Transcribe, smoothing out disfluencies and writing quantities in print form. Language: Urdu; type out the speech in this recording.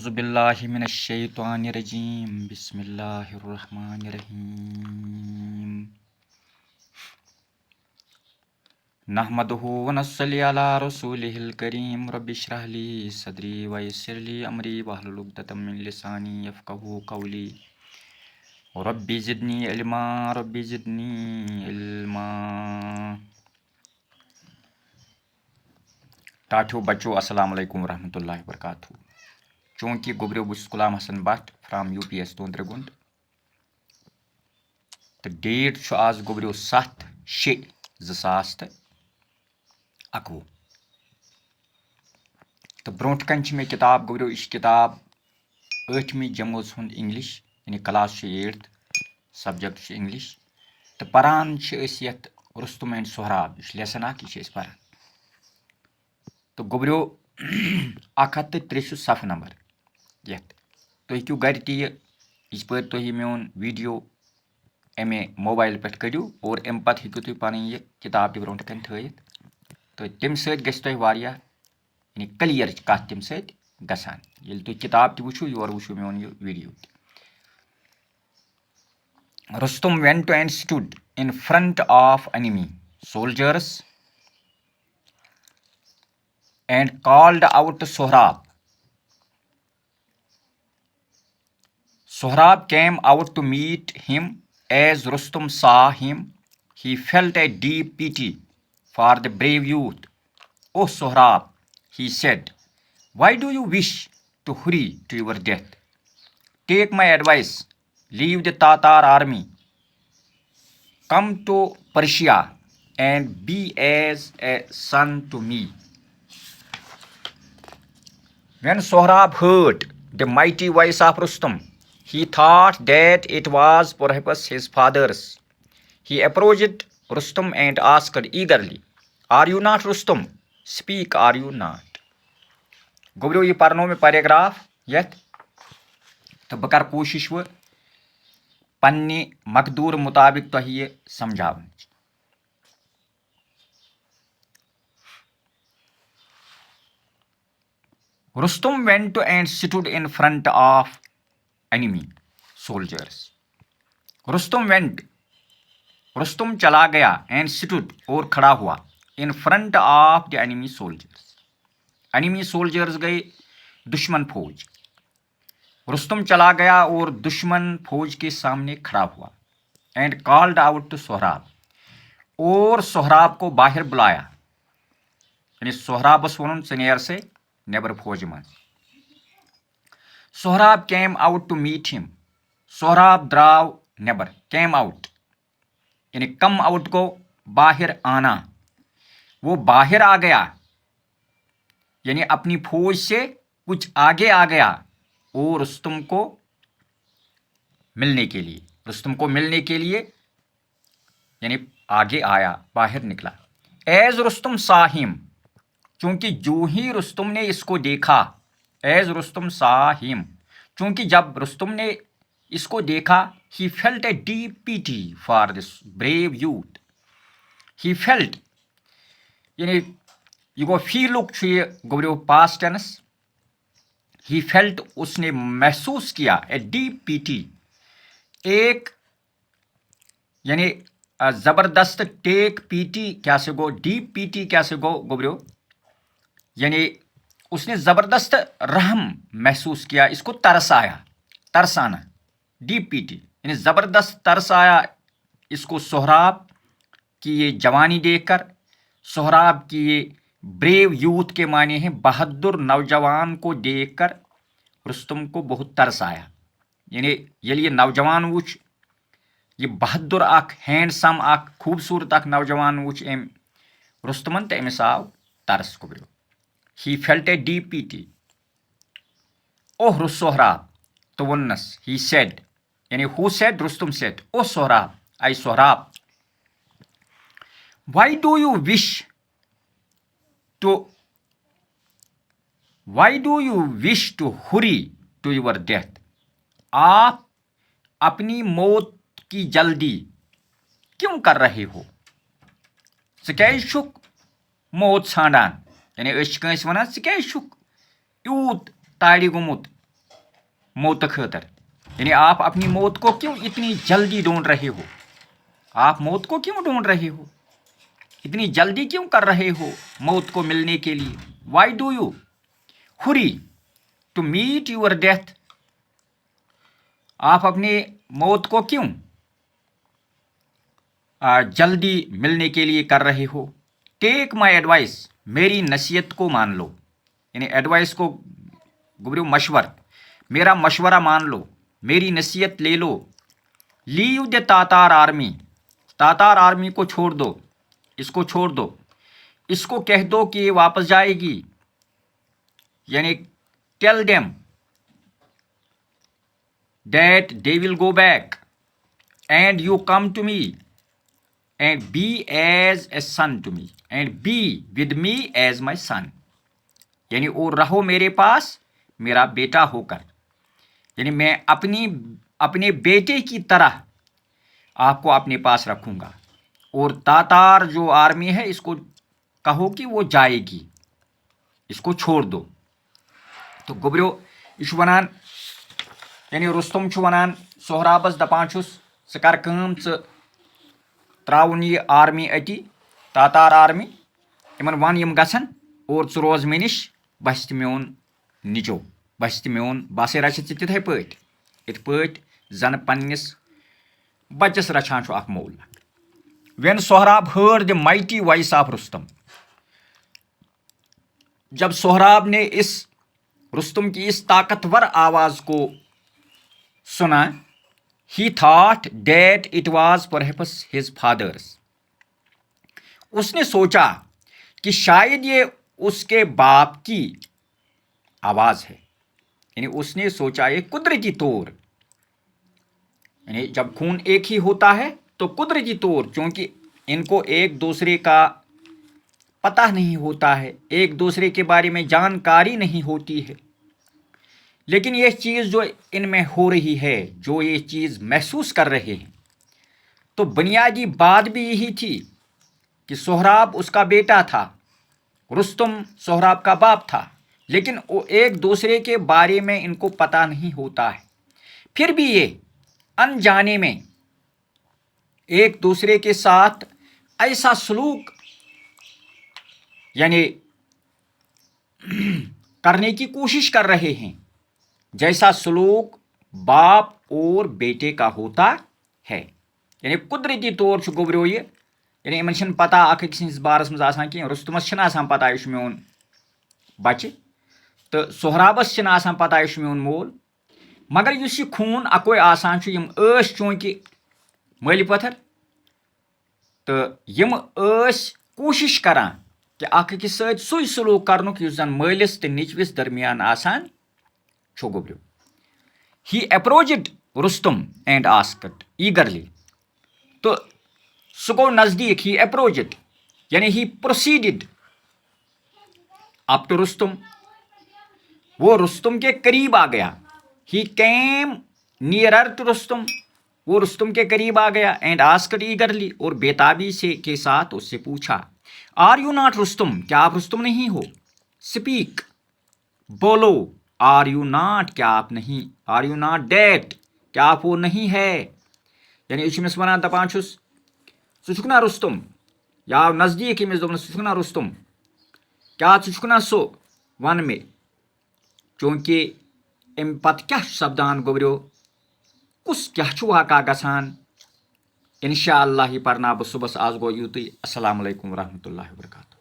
اعوذ باللہ من الشیطان الرجیم بسم اللہ الرحمن الرحیم نحمدہ ونصلی علی رسولہ الکریم رب اشرح لی صدری ویسر لی امری واحلل عقدۃ من لسانی یفقہوا قولی رب زدنی علما رب زدنی علما۔ ٹاٹھیو بچو السلام علیکم ورحمۃ اللہ وبرکاتہ۔ چونکہ گوبریو بس غلام حسن بٹ فرام یو پی ایس تونترے گنڈ تو ڈیٹ آز گوبریو 7/6/2021 تو برونٹ کن میں کتاب گوبریو یہ کتاب 8ویں جمٲژ ہند انگلش یعنی کلاس 8 سبجیکٹ انگلش تو پران یت رستم اینڈ سہراب یہ لیسن یہ پران تو گوبریو 103 صفحہ نمبر یت تھی ہیٚکِو گھر تہِ یِژ پٲٹھۍ تُہۍ میون ویڈیو اَمے موبایل پٮ۪ٹھ کٔڑِو اور اَمہِ پَتہٕ ہیٚکِو تُہۍ پَنٕنۍ یہِ کِتاب تہِ برونٛٹھ کَنہِ تھٲیِتھ تہٕ تَمہِ سۭتۍ گژھِ تۄہہِ واریاہ یعنی کٕلیَر کَتھ تَمہِ سۭتۍ گژھان ییٚلہِ تُہۍ کِتاب تہِ وٕچھِو یورٕ وٕچھِو میون یہِ ویڈیو تہِ۔ Rustam went to and stood in front of enemy soldiers and called out to Sohrab. Sohrab came out to meet him. As Rustam saw him, he felt a deep pity for the brave youth. "Oh Sohrab," he said, "why do you wish to hurry to your death? Take my advice. Leave the Tatar army. Come to Persia and be as a son to me." When Sohrab heard the mighty voice of Rustam, he thought that it was perhaps his father's. He approached Rustam and asked eagerly, "Are you not Rustam? Speak, are you not?" گوبریو یہ پرنو میں پیراگراف یت تو بہ کر کوشش و پننہ مقدور مطابق تہ یہ سمجھاون۔ Rustam went to and stood in front of enemy soldiers. Rustam چلا گیا اینڈ stood اور کھڑا ہوا in front of the enemy soldiers. enemy soldiers گئے دشمن فوج۔ رستم چلا گیا اور دشمن فوج کے سامنے کھڑا ہوا and called out to Sohrab اور سہراب کو باہر بلایا یعنی سہرابس ون ژٕ نیر سے نیبر فوج من۔ Sohrab came out to meet him. Sohrab دراو نیبر came out یعنی کم آؤٹ کو باہر آنا، وہ باہر آ گیا یعنی اپنی فوج سے کچھ آگے آ گیا اور رستم کو ملنے کے لیے یعنی آگے آیا، باہر نکلا۔ ایز رستم saw him چونکہ جو ہی رستم نے اس کو دیکھا، ایز رستم saw him چونکہ جب رستم نے اس کو دیکھا، he felt a deep pity for this brave youth. he felt یعنی یہ گو فیلک یہ گوبریو پاسٹ ٹینس۔ he felt اس نے محسوس کیا a deep pity ایک یعنی زبردست ٹیک پیٹی کیا سے گو ڈیپ پیٹی کیا سے گو گوبریو یعنی اس نے زبردست رحم محسوس کیا، اس کو ترس آیا، ترس آنا ڈیپ پیٹی یعنی زبردست ترس آیا اس کو سہراب کی یہ جوانی دیکھ کر، سہراب کی یہ بریو یوتھ کے معنی ہیں بہادر نوجوان کو دیکھ کر رستم کو بہت ترس آیا یعنی یل یہ نوجوان وچ یہ بہادر اخ ہینڈسم اخ خوبصورت اخ نوجوان وچ ام رستمن تو امس آو ترس گوبریو۔ he felt a deep pity. "Oh Sohrab" تو ونس he said یعنی who said Rustam said "Oh Sohrab I Sohrab why do you wish to hurry to your death?" آپ اپنی موت کی جلدی کیوں کر رہے ہو؟ ژٕ کیازِ چھُکھ موت ژھانڈان یعنی أسۍ چھِ کٲنٛسہِ وَنان ژٕ کیازِ چھُکھ یوٗت تاڑِ گوٚمُت موت خاطر یعنی آپ اپنی موت کو کیوں اتنی جلدی ڈھونڈ رہے ہو؟ آپ موت کو کیوں ڈھونڈ رہے ہو؟ اتنی جلدی کیوں کر رہے ہو موت کو ملنے کے لیے؟ Why do you hurry to meet your death? آپ اپنے موت کو کیوں جلدی ملنے کے لیے کر رہے ہو؟ ٹیک مائی ایڈوائس، میری نصیحت کو مان لو، یعنی ایڈوائس کو گبریو مشور، میرا مشورہ مان لو، میری نصیحت لے لو. لیو دا تاتار آرمی، تاتار آرمی کو چھوڑ دو، اس کو چھوڑ دو، اس کو کہہ دو کہ یہ واپس جائے گی، یعنی tell them that they will go back and you come to me and be as a son to me and be with me as my son, یعنی اور رہو میرے پاس میرا بیٹا ہو کر، یعنی میں اپنے بیٹے کی طرح آپ کو اپنے پاس رکھوں گا. اور تاتار جو آرمی ہے اس کو کہو کہ وہ جائے گی، اس کو چھوڑ دو. تو گبریو یہ ونان، یعنی رستم ونان سہرابس دپان چھس ژٕ کر کٲم، ژٕ تراون یہ آرمی اتی تاتار آرمی، یمن ون یم گژھن اور ژٕ روز مےٚ نِش، بس تہِ میون نِچو، بس تہِ میون، بس رچھ ژٕ تِتھے پٲٹھۍ یِتھ پٲٹھۍ زن پننس بچس رچھان چھُ اکھ مول. When Sohrab heard the mighty voice of Rustam, جب سہراب نے اس رستم کی اس طاقتور آواز کو سنا، he thought that it was perhaps his father's, اس نے سوچا کہ شاید یہ اس کے باپ کی آواز ہے. یعنی اس نے سوچا یہ قدرتی طور، یعنی جب خون ایک ہی ہوتا ہے تو قدرتی طور، چونکہ ان کو ایک دوسرے کا پتہ نہیں ہوتا ہے، ایک دوسرے کے بارے میں جانکاری نہیں ہوتی ہے، لیکن یہ چیز جو ان میں ہو رہی ہے، جو یہ چیز محسوس کر رہے ہیں، تو بنیادی بات بھی یہی تھی کہ سہراب اس کا بیٹا تھا، رستم سہراب کا باپ تھا، لیکن وہ ایک دوسرے کے بارے میں ان کو پتہ نہیں ہوتا ہے. پھر بھی یہ انجانے میں ایک دوسرے کے ساتھ ایسا سلوک یعنی کرنے کی کوشش کر رہے ہیں جیسا سلوک باپ اور بیٹے کا ہوتا ہے. یعنی قدرتی طور گوبریو یہ، یعنی ان چھن پتہ اکھ أکۍ سٕنٛدِس بارس منٛز آسان کینٛہہ. رستمس چھنہٕ آسان پتہ یہِ چھُ میون بچہِ، تو سہرابس چھنہٕ آسان پتہ یہِ چھُ میون مول، مگر یُس یہِ خوٗن اکوے آسان چھُ، یِم ٲسۍ چوٗنٛکہِ مٲلۍ پتھر، تہٕ یِم ٲسۍ کوٗشش کران کہ اکھ أکِس سۭتۍ سُے سلوک کرنُک یُس زن مٲلِس تہٕ نیٚچوِس درمیان آسان چھُ. گوبریو he approached Rustam and asked eagerly, تو سُہ گوٚو نزدیک، ہی اپروچڈ یعنی ہی پروسیڈڈ اپ ٹو رستم، وہ رستم کے قریب آ گیا. He came nearer to Rustam, وہ رستم کے قریب آ گیا. اینڈ آسکڈ ایگرلی، اور بےتابی سے کے ساتھ اس سے پوچھا، آر یو ناٹ رستم، کیا آپ رستم نہیں ہو؟ اسپیک، بولو، آر یو ناٹ، کیا آپ نہیں، آر یو ناٹ دیٹ، کیا آپ وہ نہیں ہے. یعنی یہ أمِس ونان دپان چھُس ژٕ چھُکھ نا رستم، یا آو نزدیک أمِس دوٚپنس ژٕ چھُکھ نا رستم، کیا ژٕ چھُکھ نا سُہ، ون مےٚ. چوٗنٛکہِ امہِ پتہٕ کیاہ چھُ سپدان گوبریو، کُس کیاہ چھُ واقعہ گژھان، انشاء اللہ یہ پرناو بہٕ صبحس. آز گوٚو یُتُے. السلام علیکم ورحمۃ اللہ وبرکاتہ.